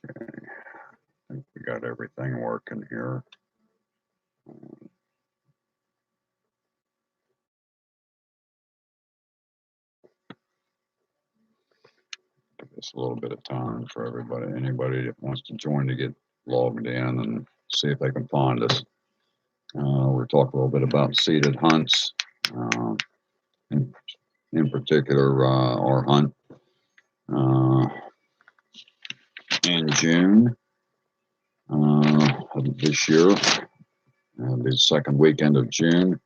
I think we got everything working here. Give this a little bit of time for everybody. Anybody that wants to join to get logged in and see if they can find us. We're talking a little bit about seeded hunts, uh, in, in particular our hunt uh, in June of this year. The second weekend of June.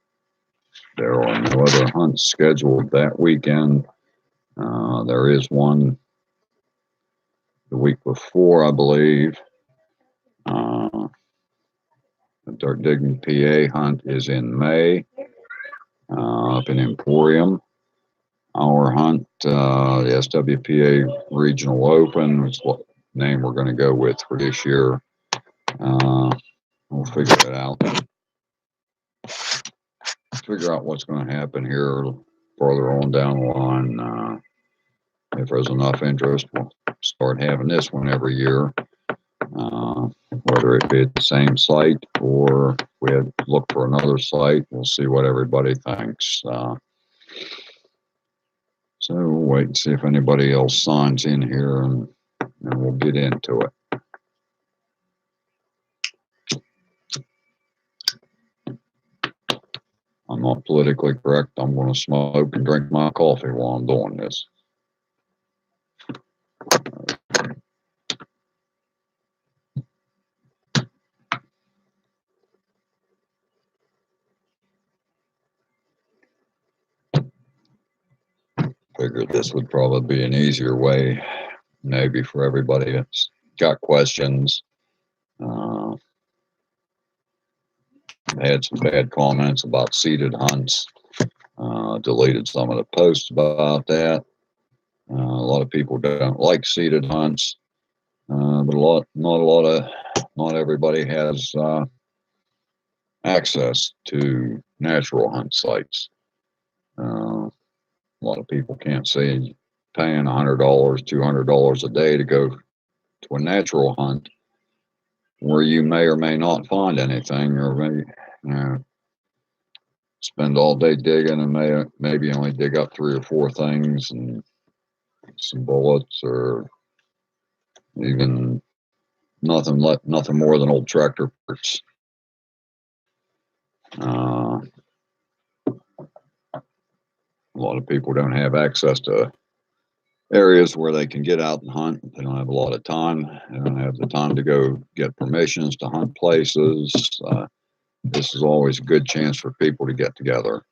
There are no other hunts scheduled that weekend. There is one the week before, I believe. The Dirt Digging PA hunt is in May up in Emporium. Our hunt, the SWPA Regional Open, is what name we're going to go with for this year. We'll figure it out. Figure out what's going to happen here further on down the line. If there's enough interest, we'll start having this one every year. Whether it be at the same site or we had to look for another site, we'll see what everybody thinks. So we'll wait and see if anybody else signs in here, and then we'll get into it. I'm not politically correct. I'm going to smoke and drink my coffee while I'm doing this. Figured this would probably be an easier way, maybe for everybody that's got questions. I had some bad comments about seeded hunts. Deleted some of the posts about that. A lot of people don't like seeded hunts, but not everybody has access to natural hunt sites. A lot of people can't see paying $100, $200 a day to go to a natural hunt where you may or may not find anything, or maybe spend all day digging and maybe only dig up 3 or 4 things and some bullets, or even nothing more than old tractor parts. A lot of people don't have access to areas where they can get out and hunt. They don't have a lot of time. They don't have the time to go get permissions to hunt places. This is always a good chance for people to get together.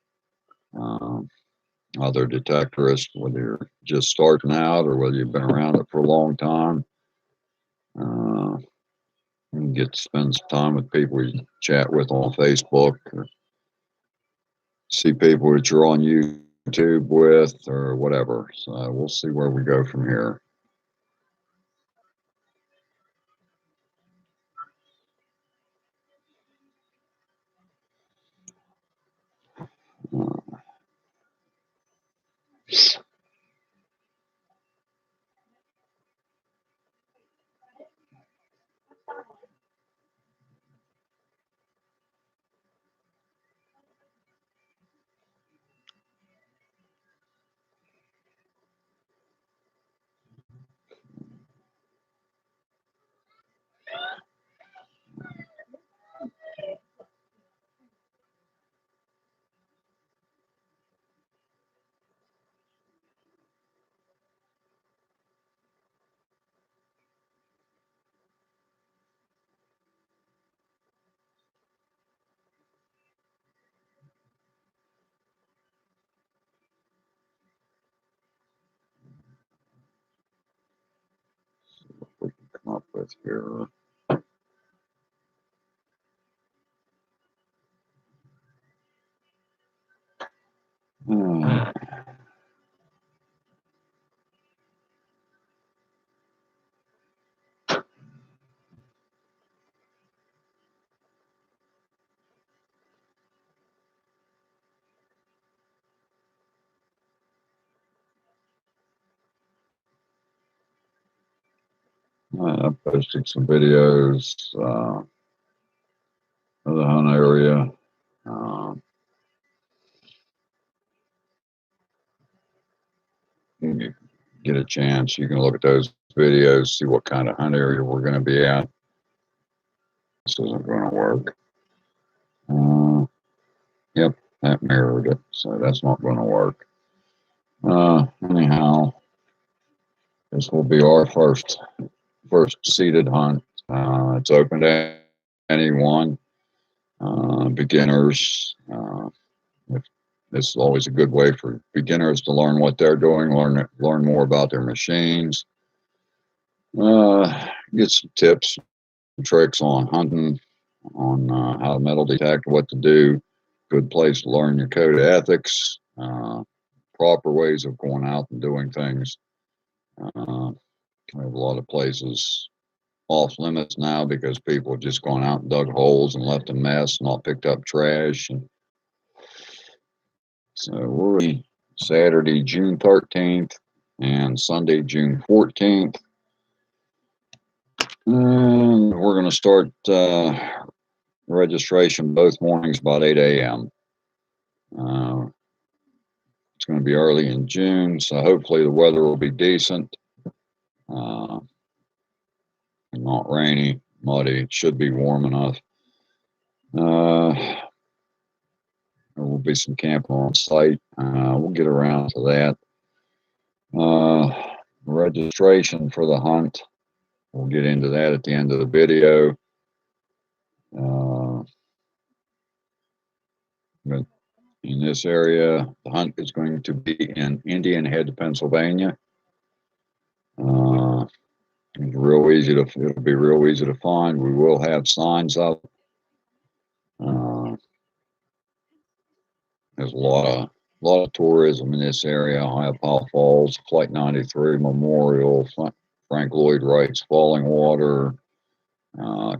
Other detectorists, whether you're just starting out or whether you've been around it for a long time, you get to spend some time with people you chat with on Facebook, or see people that you're on YouTube with, or whatever. So we'll see where we go from here. We can come up with here. I posted some videos of the hunt area. You get a chance, you can look at those videos, see what kind of hunt area we're going to be at. This isn't going to work. Yep, that mirrored it, so that's not going to work. Anyhow, this will be our first seated hunt. It's open to anyone, beginners. This is always a good way for beginners to learn what they're doing, learn more about their machines, get some tips and tricks on hunting, on how to metal detect, what to do. Good place to learn your code of ethics, proper ways of going out and doing things. We have a lot of places off limits now because people have just gone out and dug holes and left a mess, not picked up trash. And so we're Saturday, June 13th and Sunday, June 14th. And we're going to start registration both mornings about 8 a.m. It's going to be early in June, so hopefully the weather will be decent. Not rainy, muddy. It should be warm enough. There will be some camping on site. We'll get around to that. Registration for the hunt. We'll get into that at the end of the video. But in this area, the hunt is going to be in Indian Head, Pennsylvania. It's real easy to. It'll be real easy to find. We will have signs up. There's a lot of tourism in this area. Ohio Falls, Flight 93 Memorial, Frank Lloyd Wright's Falling Water,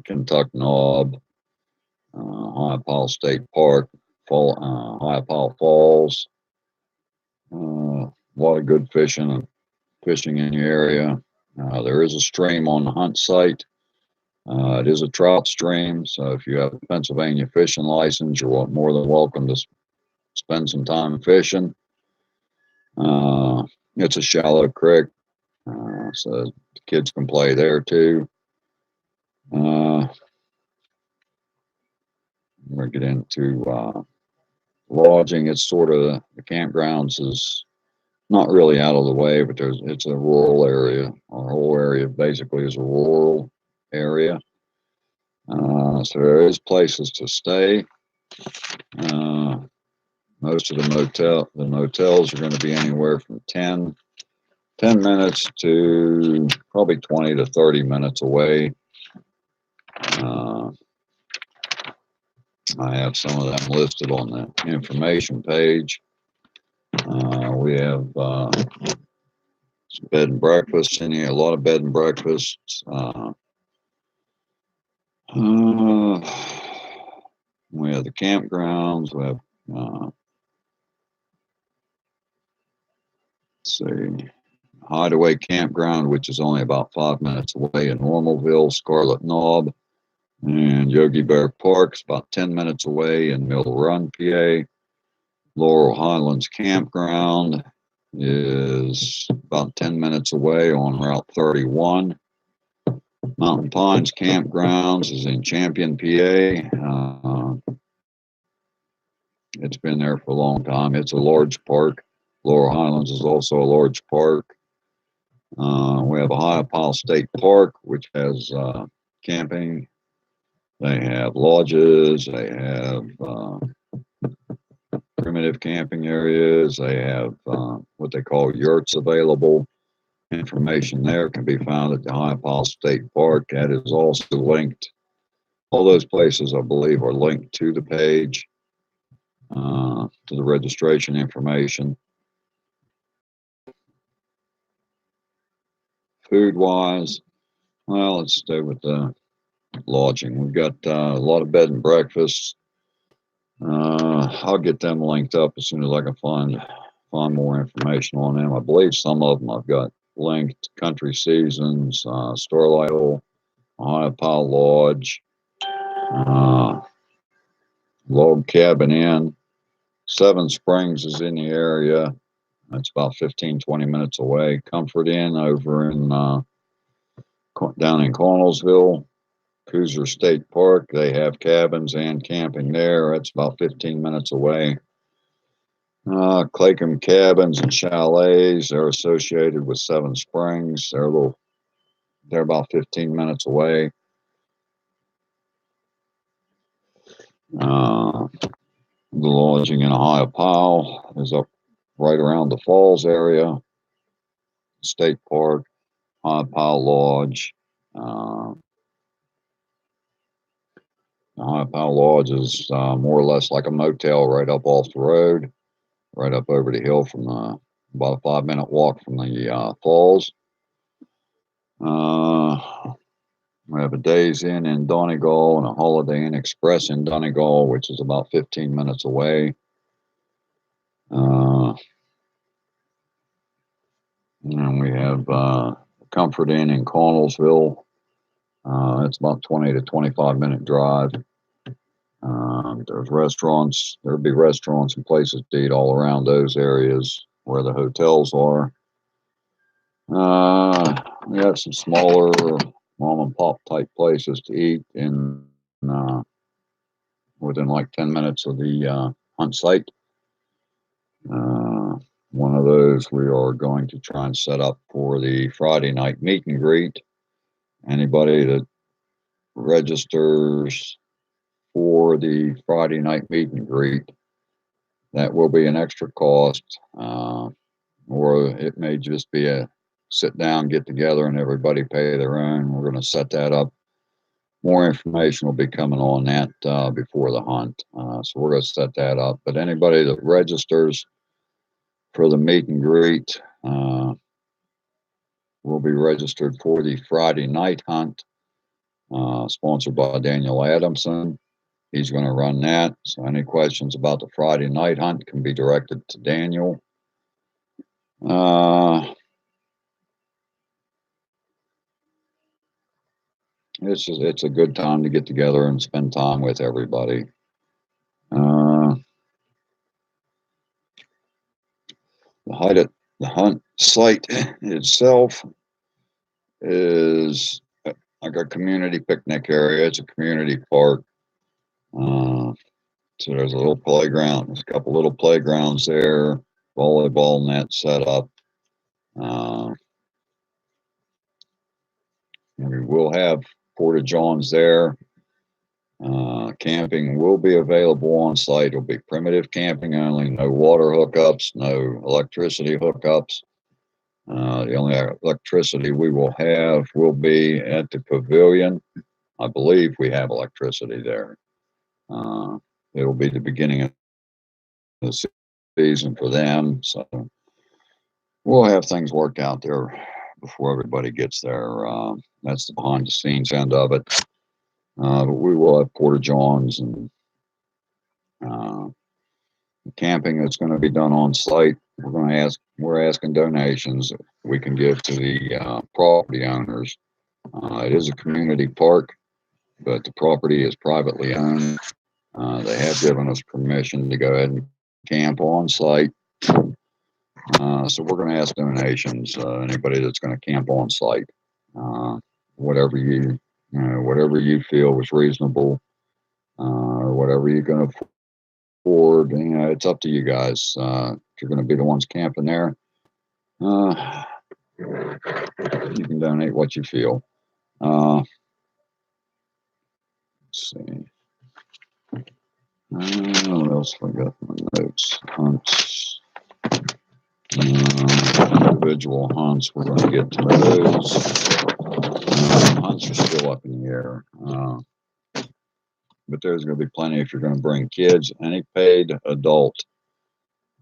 Kentucky Knob, Ohio State Park, Ohio Falls. A lot of good fishing in the area. There is a stream on the hunt site. It is a trout stream, so if you have a Pennsylvania fishing license, you're more than welcome to spend some time fishing. It's a shallow creek, so the kids can play there too. We're going to get into lodging. It's sort of, the campgrounds is not really out of the way, but it's a rural area. Our whole area basically is a rural area. So there is places to stay. Most of the motels are going to be anywhere from 10 minutes to probably 20 to 30 minutes away. I have some of them listed on the information page. We have some bed and breakfasts in here, a lot of bed and breakfasts. We have the campgrounds. We have, let's see, Hideaway Campground, which is only about 5 minutes away in Normalville, Scarlet Knob, and Yogi Bear Park's about 10 minutes away in Mill Run, PA. Laurel Highlands Campground is about 10 minutes away on Route 31. Mountain Pines Campgrounds is in Champion, PA. It's been there for a long time. It's a large park. Laurel Highlands is also a large park. We have Ohio State Park, which has camping. They have lodges. They have primitive camping areas. They have what they call yurts available. Information there can be found at the Ohio State Park. That is also linked. All those places, I believe, are linked to the page, to the registration information. Food-wise, well, let's stay with the lodging. We've got a lot of bed and breakfasts. I'll get them linked up as soon as I can find more information on them. I believe some of them I've got Linked, Country Seasons, Starlight Hill, Ohio Pile Lodge, Log Cabin Inn. Seven Springs is in the area. It's about 15-20 minutes away. Comfort Inn over in down in Connellsville. Cooser State Park, they have cabins and camping there. It's about 15 minutes away. Claycomb Cabins and Chalets, they're associated with Seven Springs. They're about 15 minutes away. The lodging in Ohio Pile is up right around the falls area. State Park, Ohio Pile Lodge. Ohio Pile Lodge is more or less like a motel right up off the road, right up over the hill from about a 5-minute walk from the falls. We have a Days Inn in Donegal and a Holiday Inn Express in Donegal, which is about 15 minutes away. And we have Comfort Inn in Connellsville. It's about 20 to 25-minute drive. There's restaurants. There'll be restaurants and places to eat all around those areas where the hotels are. We have some smaller mom and pop type places to eat in within like 10 minutes of the hunt site. One of those we are going to try and set up for the Friday night meet and greet. Anybody that registers for the Friday night meet and greet, that will be an extra cost, or it may just be a sit down, get together, and everybody pay their own. We're going to set that up. More information will be coming on that before the hunt, so we're going to set that up. But anybody that registers for the meet and greet will be registered for the Friday night hunt, sponsored by Daniel Adamson. He's going to run that. So any questions about the Friday night hunt can be directed to Daniel. It's a good time to get together and spend time with everybody. The hunt site itself is like a community picnic area. It's a community park. So there's a little playground. There's a couple little playgrounds there, volleyball net set up. We will have porta-johns there. Camping will be available on site. It'll be primitive camping only, no water hookups, no electricity hookups. The only electricity we will have will be at the pavilion. I believe we have electricity there. It'll be the beginning of the season for them, so we'll have things worked out there before everybody gets there. That's the behind the scenes end of it. But we will have porta-johns and camping that's going to be done on site. We're asking donations that we can give to the property owners. It is a community park, but the property is privately owned. They have given us permission to go ahead and camp on site. So we're going to ask donations. Anybody that's going to camp on site, whatever you feel is reasonable, or whatever you're going to afford. It's up to you guys. If you're going to be the ones camping there, you can donate what you feel. Let's see. What else have I got in my notes? Hunts. Individual hunts, we're going to get to those. Hunts are still up in the air. But there's going to be plenty if you're going to bring kids. Any paid adult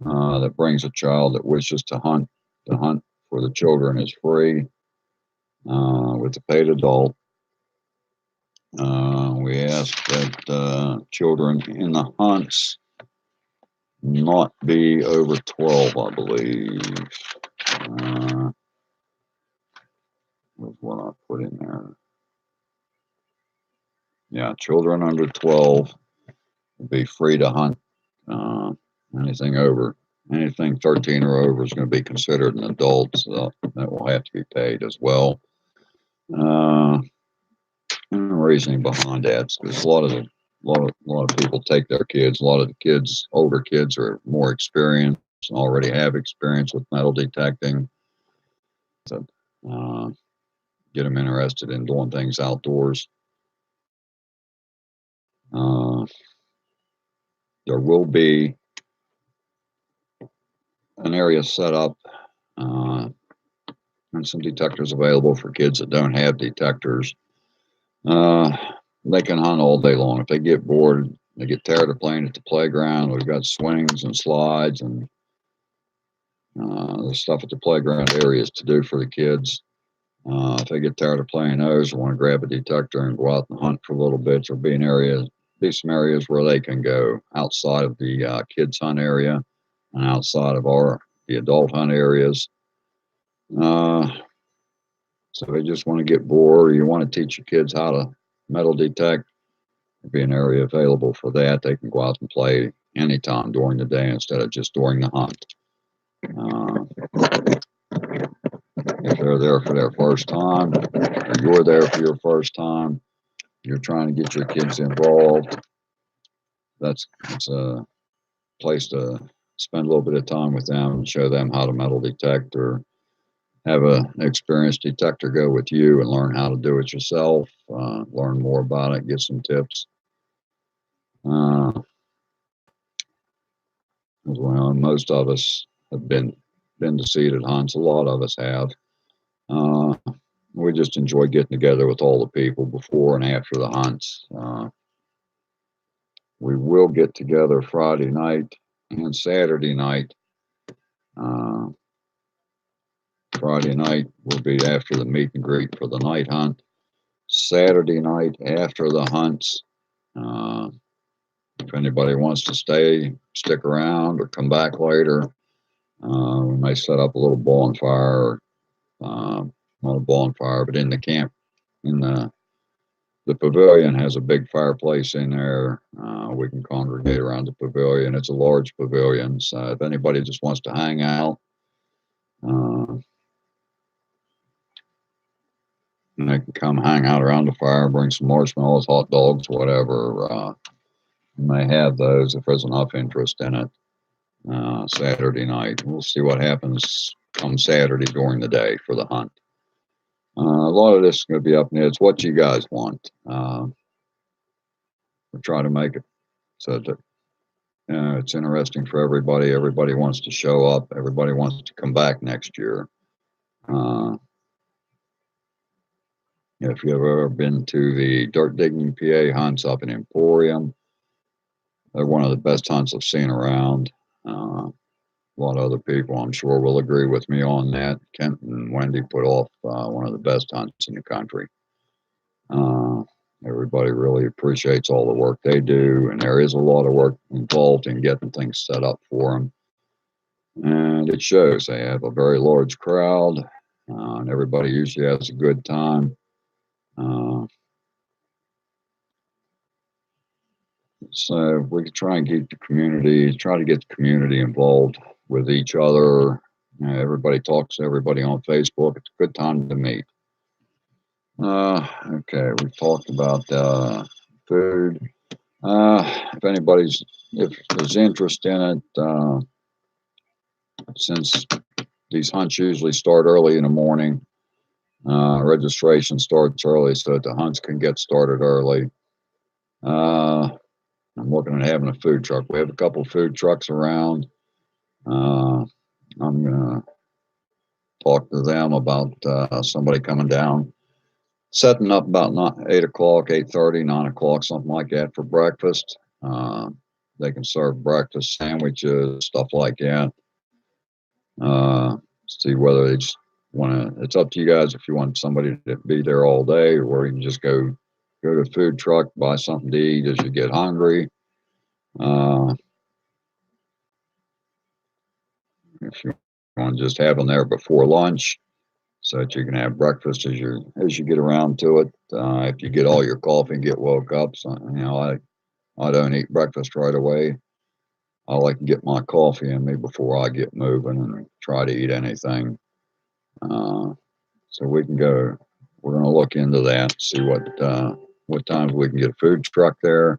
that brings a child that wishes to hunt, the hunt for the children is free with the paid adult. We ask that children in the hunts not be over 12, I believe. Yeah, children under 12 will be free to hunt. Anything over, anything 13 or over is going to be considered an adult, so that will have to be paid as well. And the reasoning behind that is because a lot of people take their kids. A lot of the kids, older kids, are more experienced and already have experience with metal detecting. So, get them interested in doing things outdoors. There will be an area set up and some detectors available for kids that don't have detectors. They can hunt all day long. If they get bored, they get tired of playing at the playground. We've got swings and slides and the stuff at the playground areas to do for the kids. If they get tired of playing those or want to grab a detector and go out and hunt for a little bit, there'll be some areas where they can go outside of the kids hunt area and outside of the adult hunt areas. So they just want to get bored, or you want to teach your kids how to metal detect, there'll be an area available for that. They can go out and play anytime during the day instead of just during the hunt. If they're there for their first time, or you're there for your first time, you're trying to get your kids involved, it's a place to spend a little bit of time with them and show them how to metal detect, or have an experienced detector go with you and learn how to do it yourself, learn more about it, get some tips. Well, most of us have been to seated hunts. A lot of us have. We just enjoy getting together with all the people before and after the hunts. We will get together Friday night and Saturday night. Friday night will be after the meet and greet for the night hunt. Saturday night after the hunts, if anybody wants to stick around or come back later, we may set up a little bonfire, not a bonfire, but in the camp, in the pavilion has a big fireplace in there. We can congregate around the pavilion. It's a large pavilion, so if anybody just wants to hang out, and they can come hang out around the fire, bring some marshmallows, hot dogs, whatever. You may have those if there's enough interest in it. Saturday night, we'll see what happens come Saturday during the day for the hunt. A lot of this is going to be up in it's what you guys want. We're trying to make it so that it's interesting for everybody. Everybody wants to show up. Everybody wants to come back next year. If you've ever been to the Dirt Digging PA hunts up in Emporium, they're one of the best hunts I've seen around. A lot of other people, I'm sure, will agree with me on that. Kent and Wendy put off one of the best hunts in the country. Everybody really appreciates all the work they do, and there is a lot of work involved in getting things set up for them. And it shows. They have a very large crowd, and everybody usually has a good time. So we could try and get the community involved with each other. Everybody talks to everybody on Facebook. It's a good time to meet. Okay, we've talked about food. If there's interest in it, since these hunts usually start early in the morning, registration starts early so that the hunts can get started early. I'm looking at having a food truck. We have a couple of food trucks around. I'm going to talk to them about somebody coming down, setting up about 8 o'clock, 8:30, 9 o'clock, something like that for breakfast. They can serve breakfast, sandwiches, stuff like that. See whether they just want to, it's up to you guys if you want somebody to be there all day, or you can just go to the food truck, buy something to eat as you get hungry. If you want to just have them there before lunch, so that you can have breakfast as you get around to it. If you get all your coffee and get woke up, so, I don't eat breakfast right away. I like to get my coffee in me before I get moving and try to eat anything. So we can go. We're going to look into that, see what times we can get a food truck there.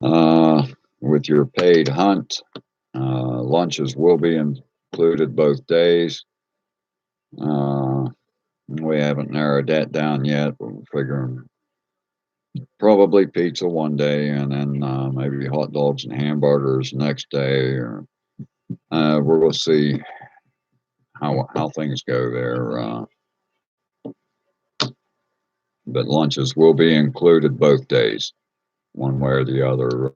With your paid hunt, lunches will be included both days. We haven't narrowed that down yet, but we're figuring probably pizza one day and then maybe hot dogs and hamburgers next day. Or we're going to see how things go there. But lunches will be included both days, one way or the other.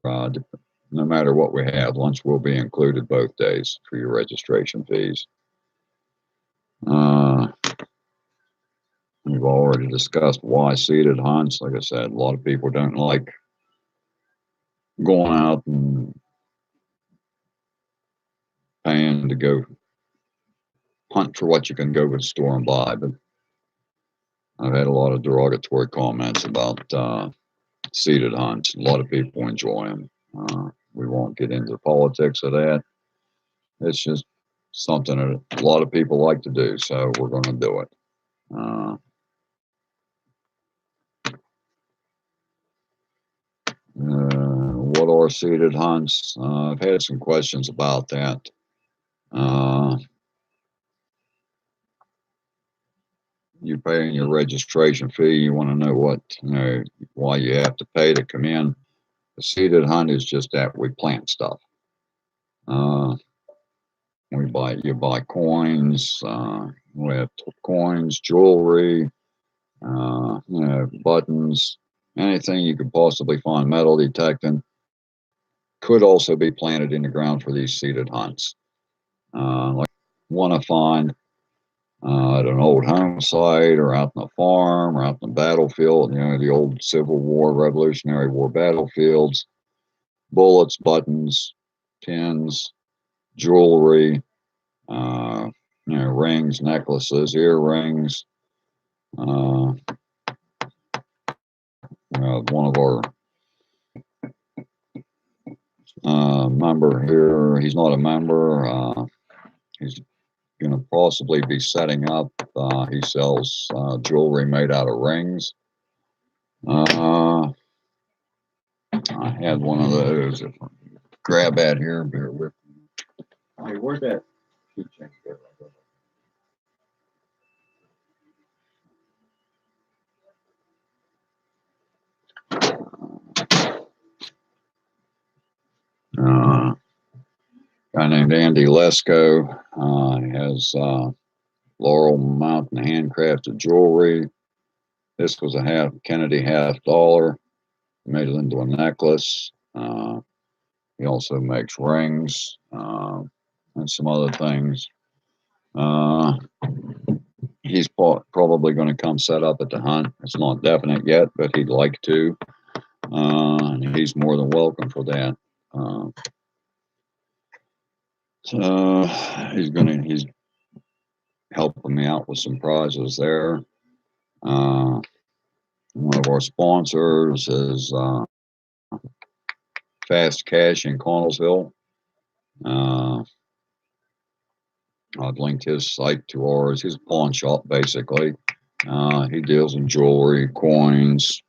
No matter what we have, lunch will be included both days for your registration fees. We've already discussed why seated hunts. Like I said, a lot of people don't like going out and paying to go hunt for what you can go to the store and buy. But I've had a lot of derogatory comments about seated hunts. A lot of people enjoy them. We won't get into the politics of that. It's just something that a lot of people like to do, so we're going to do it. What are seated hunts? I've had some questions about that. You're paying your registration fee. You want to know why you have to pay to come in. The seated hunt is just that we plant stuff. You buy coins. We have coins, jewelry, buttons, anything you could possibly find metal detecting could also be planted in the ground for these seated hunts. Like want to find at an old home site or out on a farm or out on the battlefield, the old Civil War, Revolutionary War battlefields, bullets, buttons, pins, jewelry, rings, necklaces, earrings. One of our member here, he's not a member. He's going to possibly be setting up. He sells jewelry made out of rings. I had one of those. If I grab that here, bear with me. Hey, where'd that keychain go? Guy named Andy Lesko. He has Laurel Mountain handcrafted jewelry. This was a Kennedy $50. Made it into a necklace. He also makes rings and some other things. He's probably going to come set up at the hunt. It's not definite yet, but he'd like to. And he's more than welcome for that. So he's helping me out with some prizes there. One of our sponsors is Fast Cash in Connellsville. I've linked his site to ours. He's a pawn shop, basically. He deals in jewelry, coins,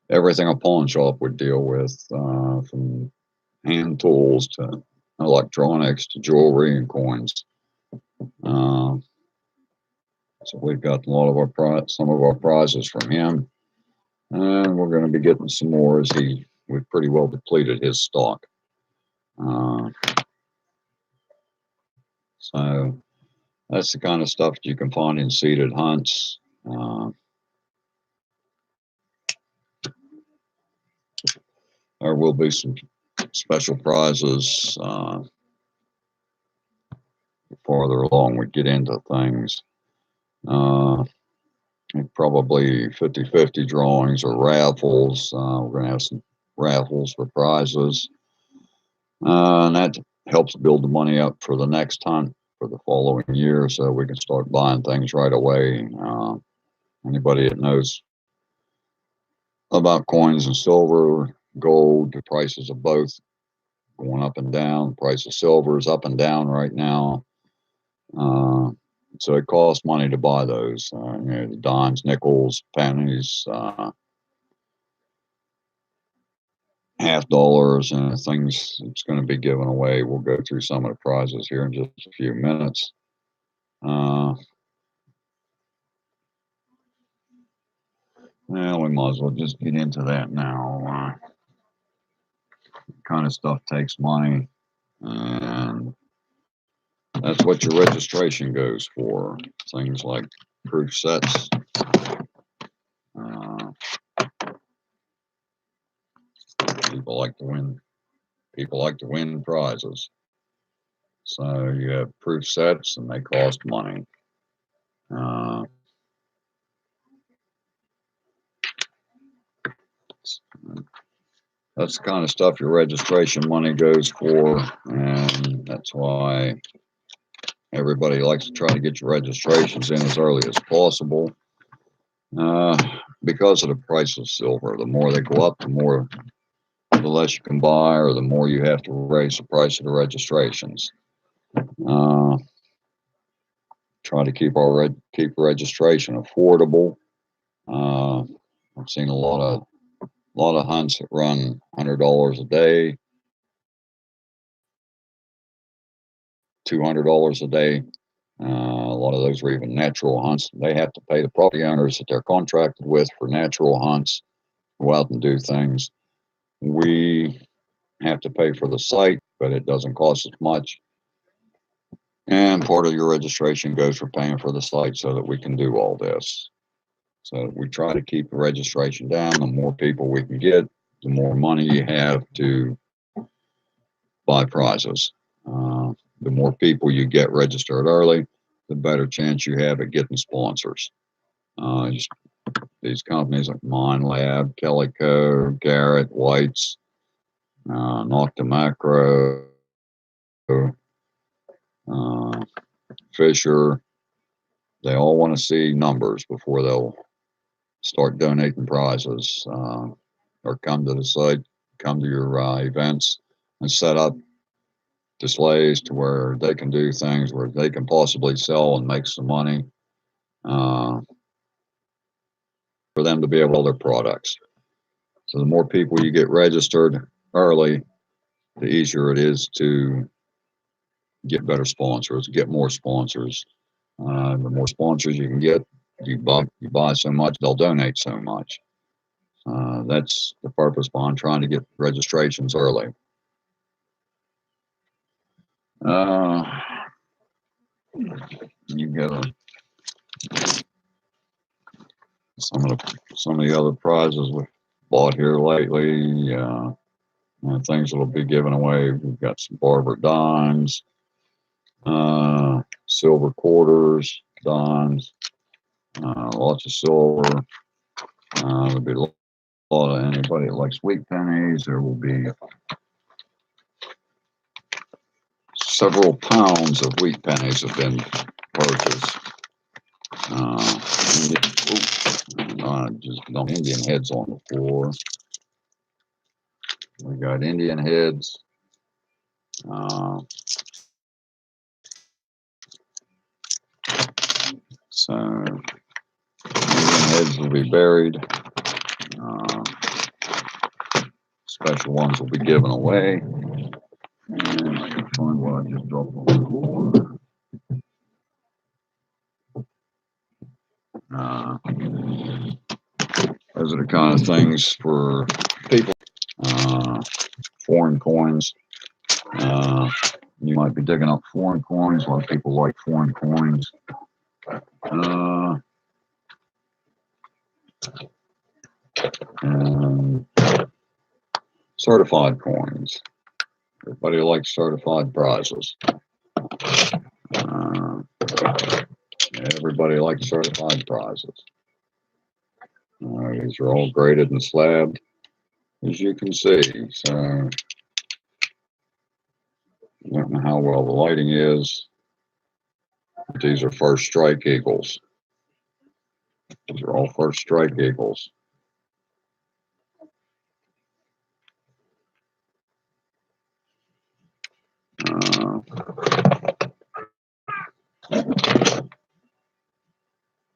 everything a pawn shop would deal with, from hand tools to electronics to jewelry and coins. So we've got some of our prizes from him, and we're going to be getting some more as we've pretty well depleted his stock. So that's the kind of stuff that you can find in seated hunts. There will be some special prizes farther along we get into things. Probably 50-50 drawings or raffles. We're going to have some raffles for prizes. And that helps build the money up for the next hunt for the following year, so we can start buying things right away. Anybody that knows about coins and silver, gold, the prices of both going up and down. The price of silver is up and down right now. So it costs money to buy those. The dimes, nickels, pennies, half dollars, and things it's going to be given away. We'll go through some of the prizes here in just a few minutes. Well, we might as well just get into that now. Kind of stuff takes money, and that's what your registration goes for. Things like proof sets. People like to win prizes. So you have proof sets, and they cost money. That's the kind of stuff your registration money goes for, and that's why everybody likes to try to get your registrations in as early as possible. Because of the price of silver, the more they go up, the less you can buy, or the more you have to raise the price of the registrations. Try to keep registration affordable. I've seen a lot of hunts that run $100 a day, $200 a day. A lot of those are even natural hunts. They have to pay the property owners that they're contracted with for natural hunts, go out and do things. We have to pay for the site, but it doesn't cost as much. And part of your registration goes for paying for the site so that we can do all this. So we try to keep the registration down. The more people we can get, the more money you have to buy prizes. The more people you get registered early, the better chance you have at getting sponsors. These companies like Minelab, Calico, Garrett, Whites, Nocta Macro, Fisher, they all want to see numbers before they'll start donating prizes, or come to the site, come to your events, and set up displays to where they can do things where they can possibly sell and make some money, for them to be able to sell their products. So the more people you get registered early, the easier it is to get better sponsors, get more sponsors. The more sponsors you can get, you buy so much, they'll donate so much. That's the purpose behind trying to get registrations early. You get some of the other prizes we've bought here lately. Things that'll be given away. We've got some Barber dimes, silver quarters, dimes, lots of silver. There'll be a lot of anybody that likes wheat pennies. There will be several pounds of wheat pennies have been purchased. Just got Indian heads on the floor. We got Indian heads. So Indian heads will be buried. Special ones will be given away. And I can find what I just dropped on the floor. Those are the kind of things for people. Foreign coins. You might be digging up foreign coins. A lot of people like foreign coins. And certified coins. Everybody likes certified prizes. Everybody likes certified prizes. These are all graded and slabbed, as you can see. So I don't know how well the lighting is. these are first strike eagles. These are all first strike eagles.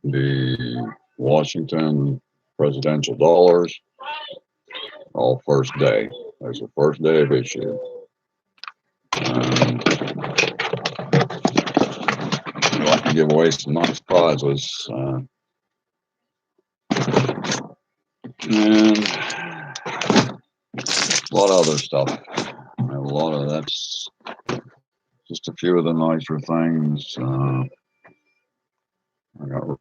The Washington presidential dollars, all first day. There's the first day of issue. I'd like to give away some nice prizes. And a lot of other stuff. A lot of that's just a few of the nicer things. I got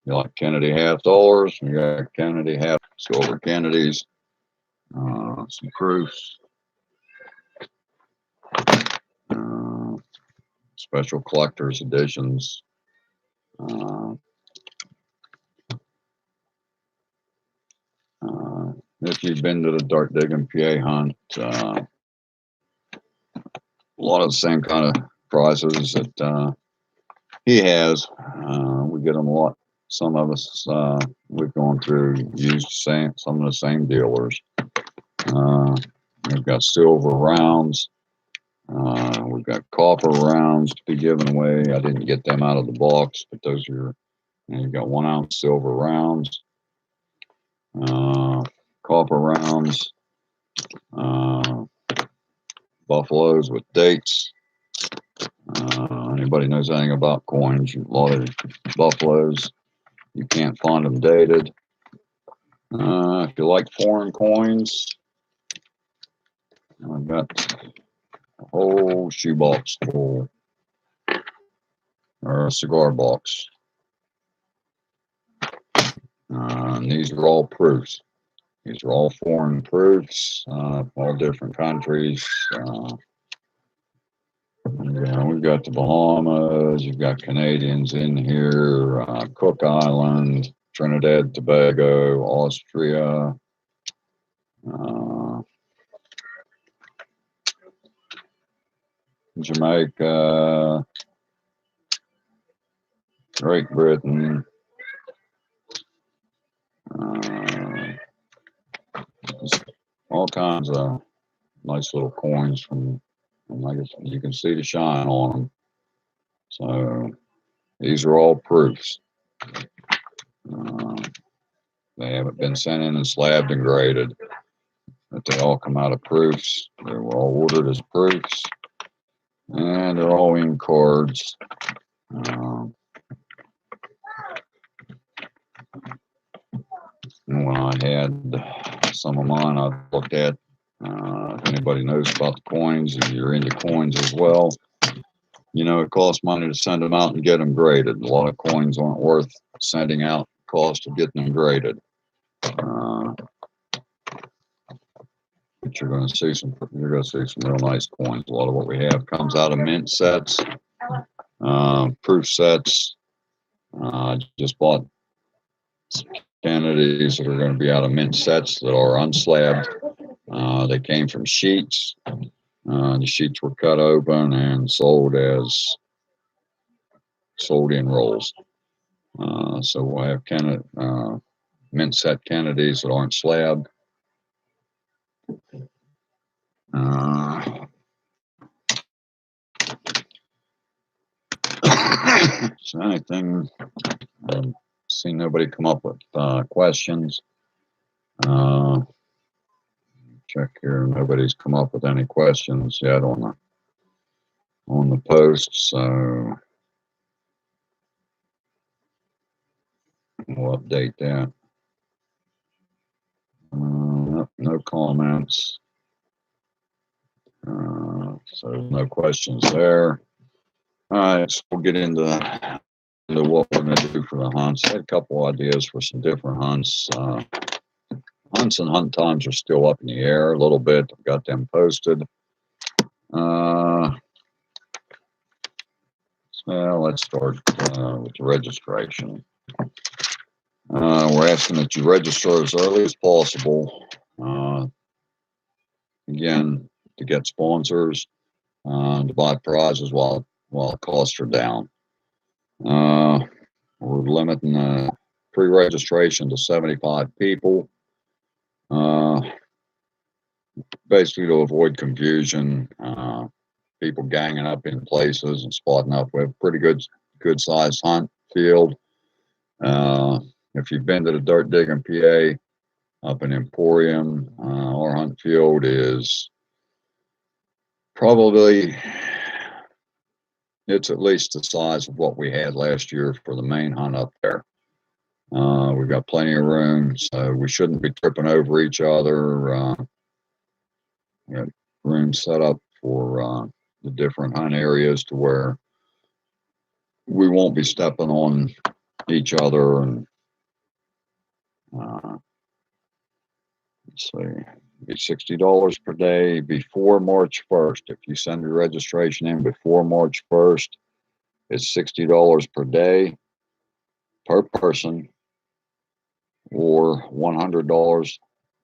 like Kennedy $half. We got Kennedy half silver Kennedys. Some proofs. Special collector's editions. If you've been to the Dart Digging PA hunt, a lot of the same kind of prizes that he has. We get them a lot. Some of us, we've gone through, used some of the same dealers. We've got silver rounds. We've got copper rounds to be given away. I didn't get them out of the box, but those are, you've got 1 ounce silver rounds. Copper rounds, buffaloes with dates. Anybody knows anything about coins? A lot of buffaloes, you can't find them dated. If you like foreign coins, I've got a whole shoebox full, or a cigar box. And these are all proofs. These are all foreign proofs, all different countries. We've got the Bahamas, you've got Canadians in here, Cook Island, Trinidad, Tobago, Austria, Jamaica, Great Britain, all kinds of nice little coins from, like you can see the shine on them. So these are all proofs. They haven't been sent in and slabbed and graded, but they all come out of proofs. They were all ordered as proofs, and they're all in cards. When I had some of mine, I looked at. If anybody knows about the coins, and you're into coins as well, you know it costs money to send them out and get them graded. A lot of coins aren't worth sending out. Cost of getting them graded. But you're going to see some real nice coins. A lot of what we have comes out of mint sets, proof sets. I just bought some Kennedys that are going to be out of mint sets that are unslabbed. They came from sheets. The sheets were cut open and sold in rolls. So I have mint set Kennedys that aren't slabbed. So anything, I've seen nobody come up with questions. Check here, nobody's come up with any questions yet on the post, so we'll update that. No comments. So no questions there. All right, so we'll get into what we're going to do for the hunts. I had a couple ideas for some different hunts. Hunts and hunt times are still up in the air a little bit. I've got them posted. So let's start with the registration. We're asking that you register as early as possible. Again, to get sponsors, to buy prizes while costs are down. We're limiting pre-registration to 75 people. Basically to avoid confusion, people ganging up in places and spotting up. We have a pretty good sized hunt field. If you've been to the Dirt Digging PA up in Emporium, our hunt field is probably, it's at least the size of what we had last year for the main hunt up there. We've got plenty of room, so we shouldn't be tripping over each other. We got room set up for the different hunt areas to where we won't be stepping on each other. And let's see, be $60 per day before March 1st. If you send your registration in before March 1st, it's $60 per day per person, or $100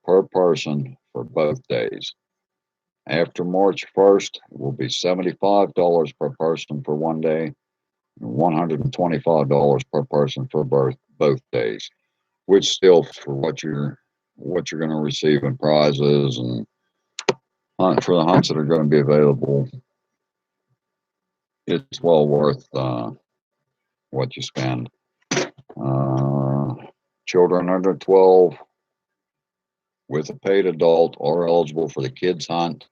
per person for both days. After March 1st, it will be $75 per person for one day and $125 per person for both days, which still for what you're going to receive in prizes and for the hunts that are going to be available, it's well worth what you spend. Children under 12 with a paid adult are eligible for the kids hunt.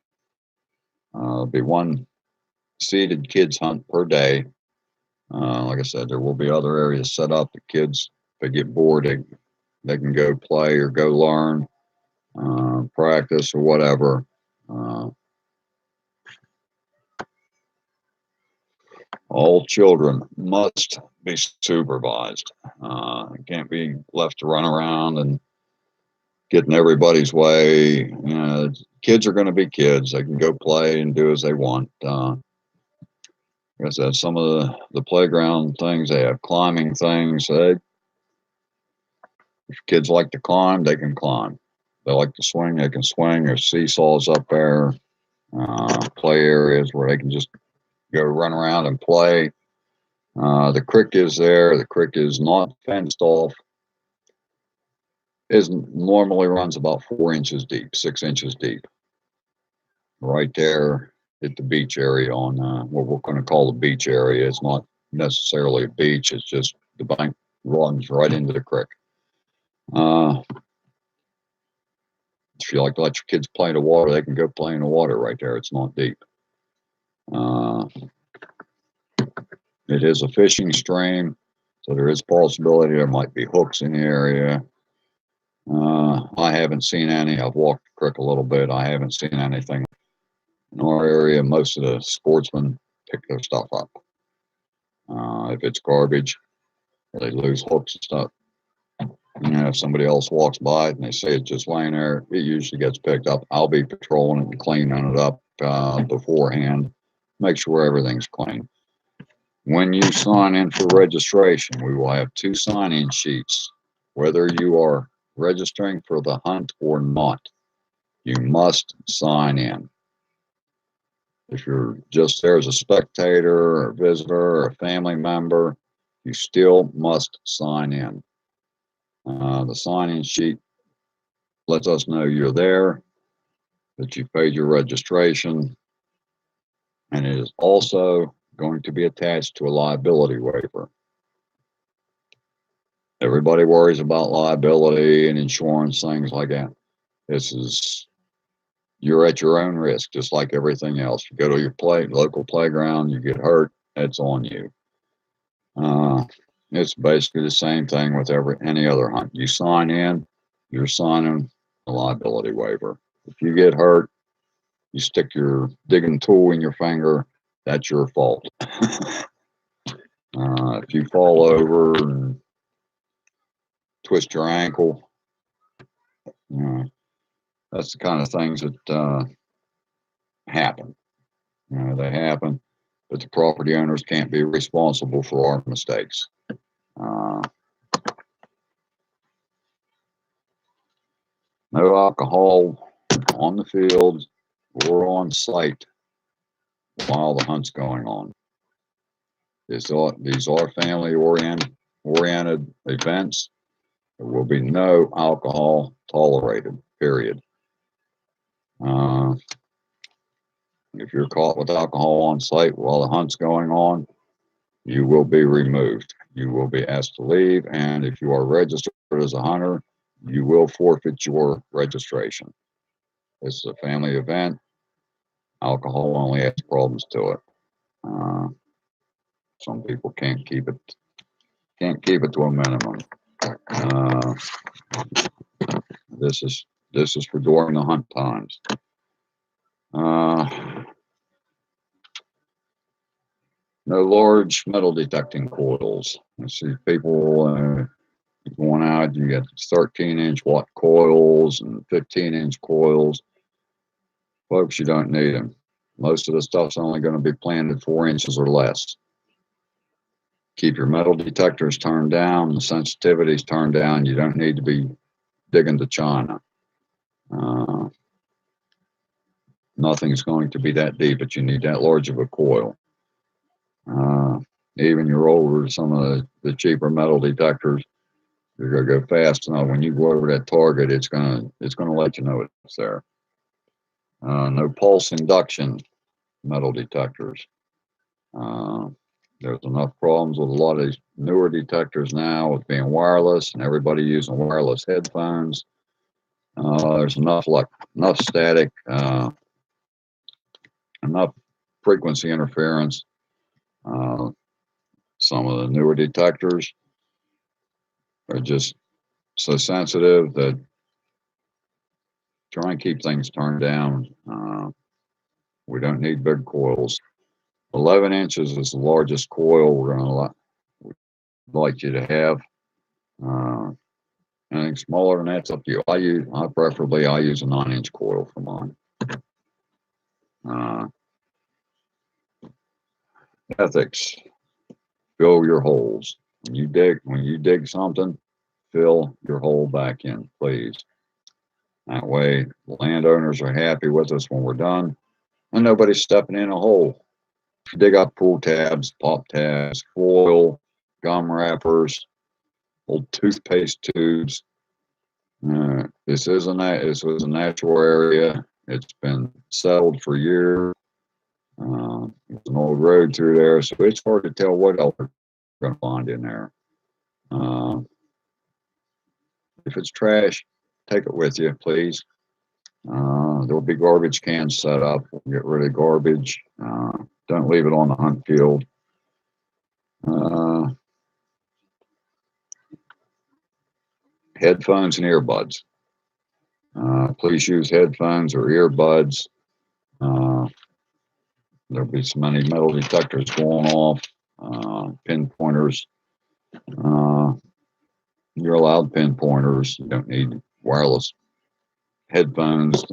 There'll be one seated kids hunt per day. Like I said, there will be other areas set up. The kids, if they get bored, they can go play or go learn, practice or whatever. All children must be supervised. Can't be left to run around and get in everybody's way. Kids are going to be kids. They can go play and do as they want. Like I said, some of the playground things, they have climbing things. If kids like to climb, they can climb. They like to swing, they can swing. There's seesaws up there, play areas where they can just go run around and play. The creek is there. The creek is not fenced off. It normally runs about 4 inches deep, 6 inches deep. Right there at the beach area on what we're going to call the beach area. It's not necessarily a beach. It's just the bank runs right into the creek. If you like to let your kids play in the water, they can go play in the water right there. It's not deep. It is a fishing stream, so there is a possibility there might be hooks in the area. I haven't seen any. I've walked the creek a little bit. I haven't seen anything in our area. Most of the sportsmen pick their stuff up. If it's garbage, they lose hooks and stuff. If somebody else walks by it and they say it's just laying there, it usually gets picked up. I'll be patrolling it and cleaning it up beforehand, make sure everything's clean. When you sign in for registration, we will have 2 sign-in sheets. Whether you are registering for the hunt or not, you must sign in. If you're just there as a spectator or a visitor or a family member, you still must sign in. The sign-in sheet lets us know you're there, that you paid your registration, and it is also going to be attached to a liability waiver. Everybody worries about liability and insurance, things like that. You're at your own risk, just like everything else. You go to your local playground, you get hurt, it's on you. It's basically the same thing with any other hunt. You sign in, you're signing a liability waiver. If you get hurt, you stick your digging tool in your finger, that's your fault. If you fall over and twist your ankle, that's the kind of things that happen. They happen, but the property owners can't be responsible for our mistakes. No alcohol on the field or on site while the hunt's going on. These are family oriented events. There will be no alcohol tolerated, period. If you're caught with alcohol on site while the hunt's going on, you will be removed. You will be asked to leave, and if you are registered as a hunter, you will forfeit your registration. This is a family event. Alcohol only adds problems to it. Some people can't keep it to a minimum. Uh, this is for during the hunt times. No large metal detecting coils. I see people going out. You got 13-inch watt coils and 15-inch coils. Folks, you don't need them. Most of the stuff's only going to be planted 4 inches or less. Keep your metal detectors turned down, the sensitivities turned down. You don't need to be digging to China. Nothing's going to be that deep, but you need that large of a coil. Even your older, some of the cheaper metal detectors, you're going to go fast enough. When you go over that target, it's going to let you know it's there. No pulse induction metal detectors. There's enough problems with a lot of these newer detectors now with being wireless and everybody using wireless headphones. There's enough static, enough frequency interference. Some of the newer detectors are just so sensitive that try and keep things turned down. We don't need big coils. 11 inches is the largest coil we're going to like you to have. Anything smaller than that's up to you. I use a 9-inch coil for mine. Ethics. Fill your holes. When you dig something, fill your hole back in, please. That way, the landowners are happy with us when we're done, and nobody's stepping in a hole. Dig up pull tabs, pop tabs, foil, gum wrappers, old toothpaste tubes. This was a natural area. It's been settled for years. There's an old road through there, so it's hard to tell what else we're going to find in there. If it's trash, take it with you, please. There'll be garbage cans set up. We'll get rid of garbage. Don't leave it on the hunt field. Headphones and earbuds. Please use headphones or earbuds. There'll be so many metal detectors going off, pinpointers. You're allowed pinpointers. You don't need wireless headphones.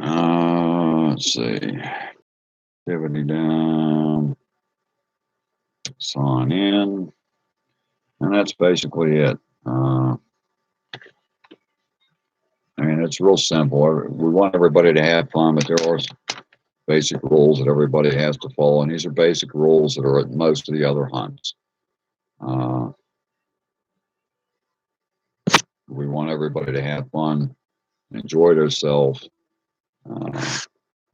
Let's see. Activity down. Sign in. And that's basically it. It's real simple. We want everybody to have fun, but there are basic rules that everybody has to follow, and these are basic rules that are at most of the other hunts. We want everybody to have fun, enjoy themselves. We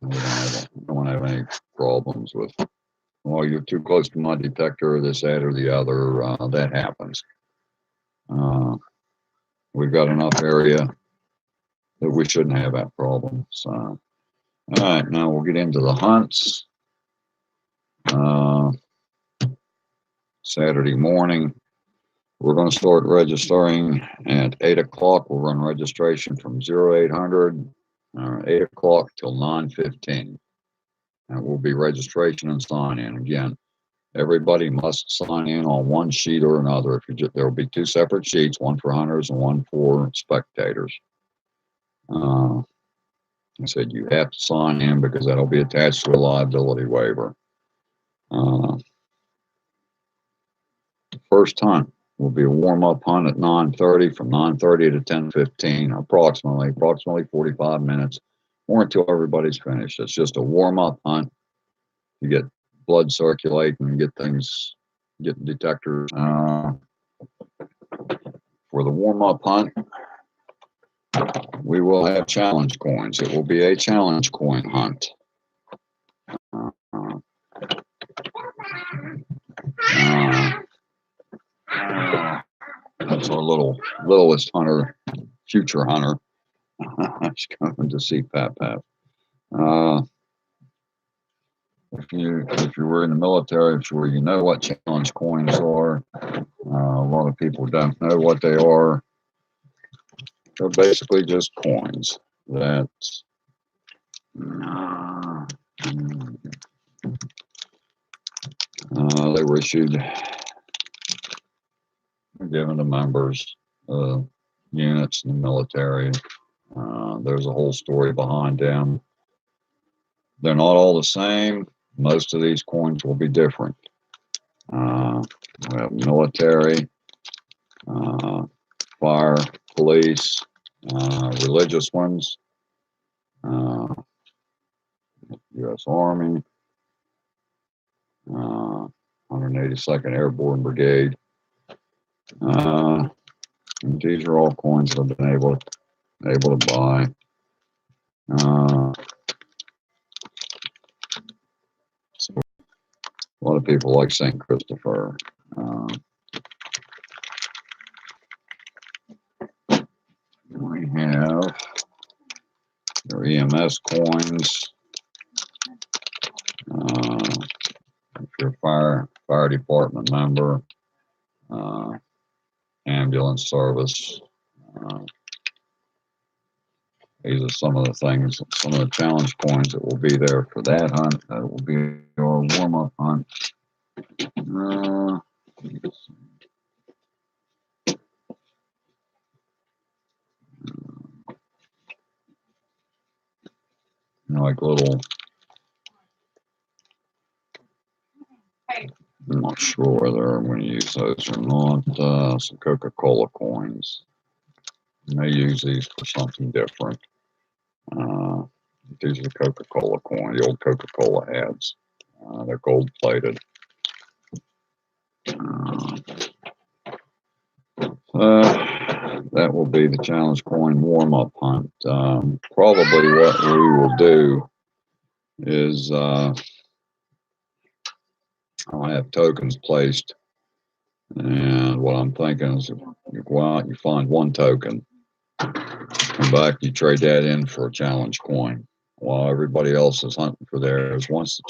don't have any problems with, well, you're too close to my detector, this, that, or the other. That happens. We've got enough area that we shouldn't have that problem. So, all right, now we'll get into the hunts. Saturday morning, we're going to start registering at 8 o'clock. We'll run registration from 0800 8 o'clock till 9:15. And we'll be registration and sign in. Again, everybody must sign in on one sheet or another. There will be 2 separate sheets, one for hunters and one for spectators. I said you have to sign in because that'll be attached to a liability waiver. First hunt will be a warm-up hunt at 9:30, from 9:30 to 10:15, approximately 45 minutes. or until everybody's finished. It's just a warm-up hunt. You get blood circulating, get detectors. For the warm-up hunt, we will have challenge coins. It will be a challenge coin hunt. That's our littlest hunter, future hunter. She's coming to see Pap. If you were in the military, I'm sure you know what challenge coins are. A lot of people don't know what they are. They're basically just coins that they were issued, given to members of units in the military. There's a whole story behind them. They're not all the same. Most of these coins will be different. We have military, fire, police, religious ones, U.S. Army, 182nd Airborne Brigade. And these are all coins that I've been able to buy. So a lot of people like St. Christopher. We have your EMS coins. If you're a fire department member, ambulance service. These are some of the things, some of the challenge coins that will be there for that hunt. That will be our warm-up hunt. Like little, I'm not sure whether I'm going to use those or not. Some Coca-Cola coins. I may use these for something different. These are Coca-Cola coins, the old Coca-Cola ads. They're gold-plated. That will be the challenge coin warm-up hunt. Probably what we will do is I'll have tokens placed, and what I'm thinking is you go out, you find one token, come back, you trade that in for a challenge coin while everybody else is hunting for theirs. Once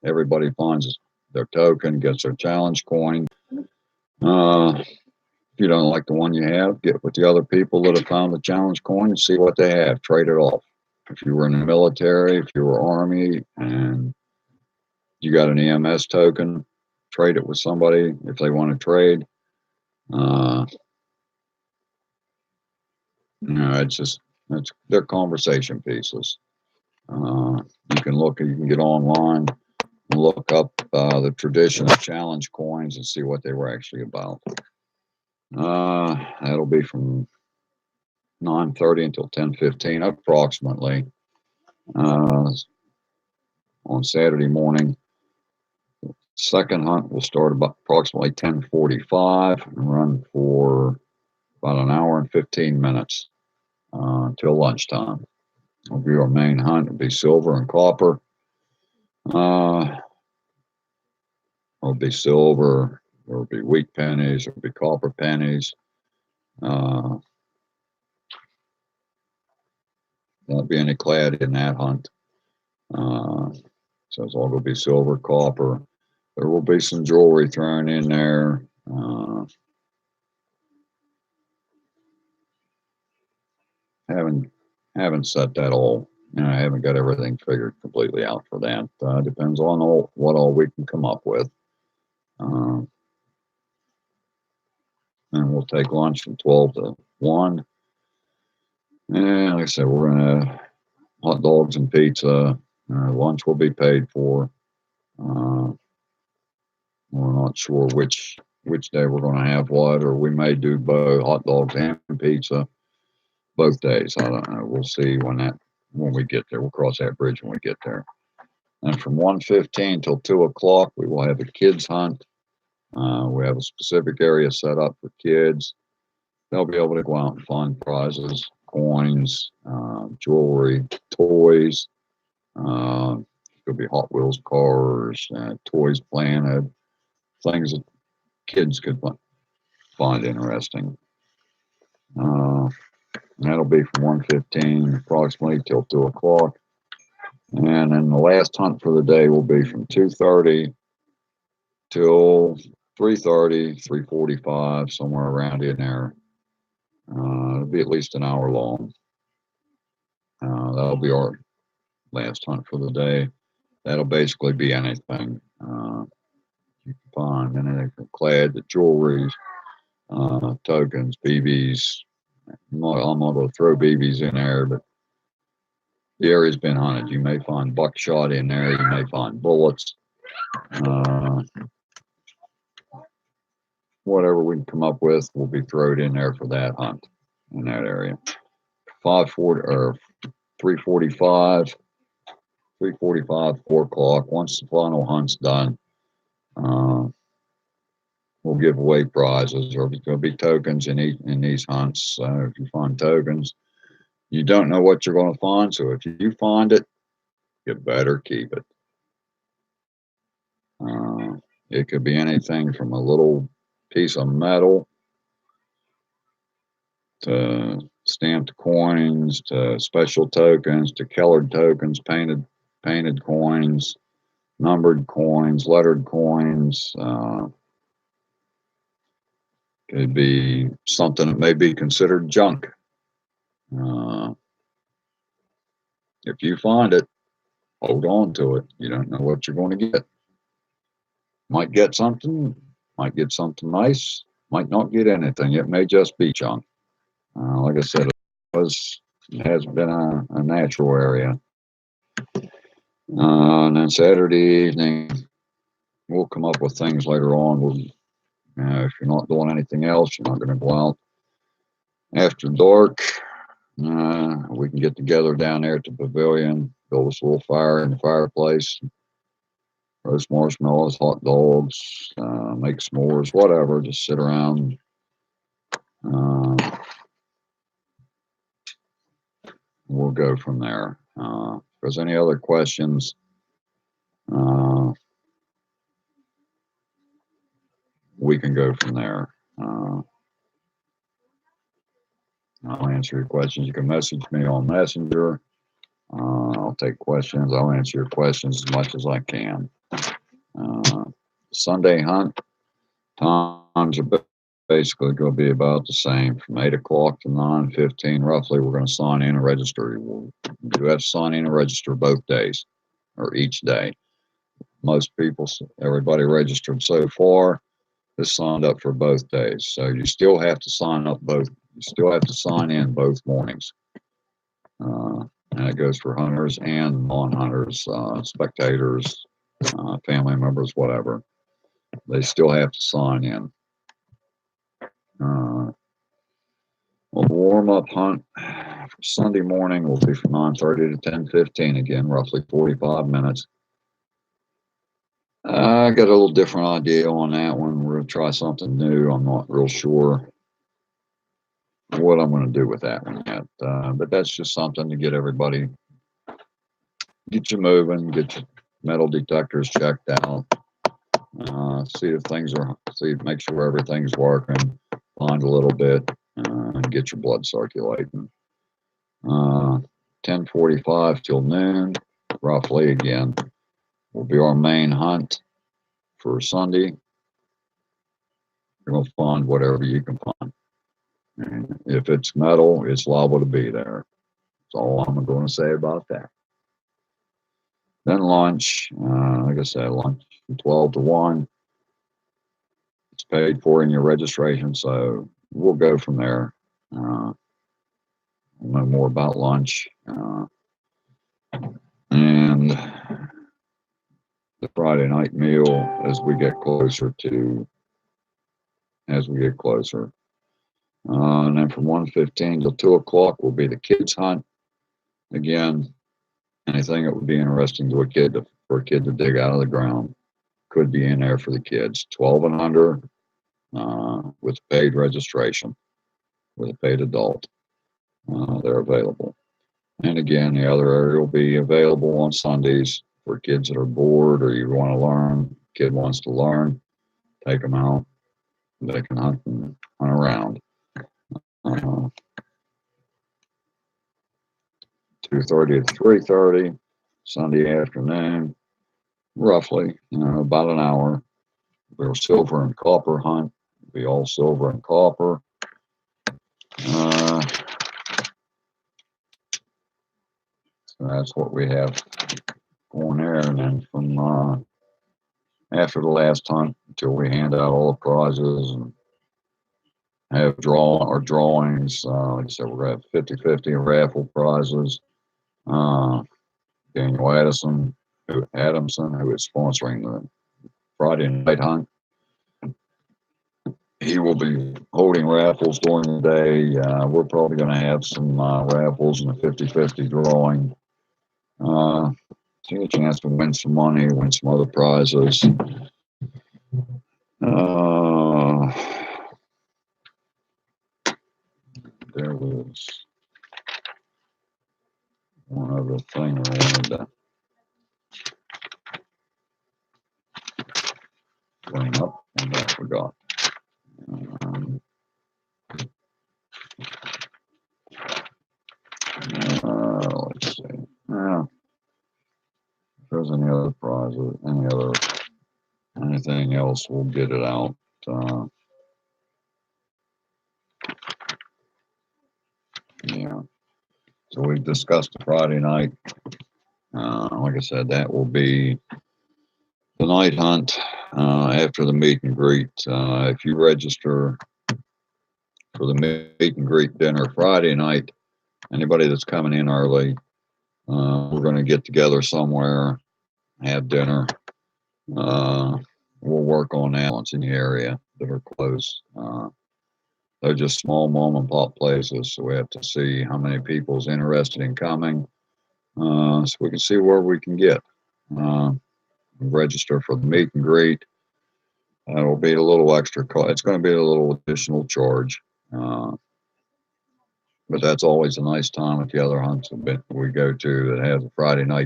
everybody finds their token, gets their challenge coin, if you don't like the one you have, get with the other people that have found the challenge coin and see what they have. Trade it off. If you were in the military, if you were Army, and you got an EMS token, trade it with somebody if they want to trade. They're conversation pieces. You can get online and look up the traditional challenge coins and see what they were actually about. That'll be from 9:30 until 10:15 approximately on Saturday morning. Second hunt will start about approximately 10:45 and run for about an hour and 15 minutes until lunchtime. It'll be our main hunt. It'll be silver and copper. It'll be silver. There'll be wheat pennies. There'll be copper pennies. Won't be any clad in that hunt. So it's all going to be silver, copper. There will be some jewelry thrown in there. Haven't set that all. I haven't got everything figured completely out for that. Depends on what all we can come up with. And we'll take lunch from 12 to 1. And like I said, we're going to have hot dogs and pizza. Lunch will be paid for. We're not sure which day we're going to have what, or we may do both hot dogs and pizza both days. I don't know. We'll see when that when we get there. We'll cross that bridge when we get there. And from 1:15 till 2 o'clock, we will have a kids hunt. We have a specific area set up for kids. They'll be able to go out and find prizes, coins, jewelry, toys. Could be Hot Wheels cars, toys planted, things that kids could find interesting. That'll be from 1:15 approximately till 2 o'clock. And then the last hunt for the day will be from 2:30 till 3:30, 3:45, somewhere around in there. It'll be at least an hour long. That'll be our last hunt for the day. That'll basically be anything. You can find anything from clad to jewelry, tokens, BBs. I'm not going to throw BBs in there, but the area's been hunted. You may find buckshot in there. You may find bullets. Whatever we can come up with will be thrown in there for that hunt in that area. 5:40 or 3:45, 3:45, 4 o'clock. Once the final hunt's done, we'll give away prizes. There'll be tokens in these hunts. So if you find tokens, you don't know what you're going to find. So if you find it, you better keep it. It could be anything from a little piece of metal to stamped coins to special tokens to colored tokens, painted coins, numbered coins, lettered coins. Could be something that may be considered junk. If you find it, hold on to it. You don't know what you're going to get. Might get something nice, might not get anything. It may just be junk. Like I said, it has been a natural area. And then Saturday evening, we'll come up with things later on. If you're not doing anything else, you're not going to go out after dark. We can get together down there at the pavilion, build us a little fire in the fireplace, roast marshmallows, hot dogs, make s'mores, whatever. Just sit around. We'll go from there. If there's any other questions, we can go from there. I'll answer your questions. You can message me on Messenger. I'll take questions. I'll answer your questions as much as I can. Sunday hunt times are basically going to be about the same from 8 o'clock to 9:15 roughly. We're going to sign in and register. You have to sign in and register both days or each day. Most people, everybody registered so far has signed up for both days. So you still have to sign up both. You still have to sign in both mornings. And it goes for hunters and non-hunters, spectators, family members, whatever. They still have to sign in. Well, the warm-up hunt for Sunday morning will be from 9:30 to 10:15 again, roughly 45 minutes. I got a little different idea on that one. We're going to try something new. I'm not real sure what I'm going to do with that one yet. But that's just something to get you moving, get your metal detectors checked out, make sure everything's working, find a little bit, and get your blood circulating. 10:45 till noon, roughly again, will be our main hunt for Sunday. You're going to find whatever you can find. And if it's metal, it's liable to be there. That's all I'm going to say about that. Then lunch, like I said, lunch from 12 to 1. It's paid for in your registration, so we'll go from there. We'll know more about lunch. And the Friday night meal as we get closer. And then from 1:15 till 2 o'clock will be the kids hunt. Again, anything that would be interesting to a kid for a kid to dig out of the ground could be in there for the kids. 12 and under, with paid registration, with a paid adult. They're available. And again, the other area will be available on Sundays for kids that are bored or you want to learn. Kid wants to learn, take them out. They can hunt and hunt around. 2:30 to 3:30 Sunday afternoon, roughly, about an hour. We'll silver and copper hunt. It'll be all silver and copper. So that's what we have going there. And then from after the last hunt until we hand out all the prizes and have drawings. Like I said, we're going to have 50-50 raffle prizes. Daniel Adamson, who is sponsoring the Friday night hunt, he will be holding raffles during the day. We're probably going to have some raffles and a 50-50 drawing. Take a chance to win some money, win some other prizes. There was one other thing I wanted to bring up and I forgot. Let's see. If there's any other prizes, anything else, we'll get it out. Yeah. So we've discussed the Friday night. Like I said, that will be the night hunt after the meet and greet. If you register for the meet and greet dinner Friday night, anybody that's coming in early, we're going to get together somewhere, have dinner. We'll work on that once in the area that are close. They're just small mom and pop places, so we have to see how many people's interested in coming, so we can see where we can get. Register for the meet and greet. It'll be a little extra cost. It's going to be a little additional charge, but that's always a nice time at the other hunts that we go to that has a Friday night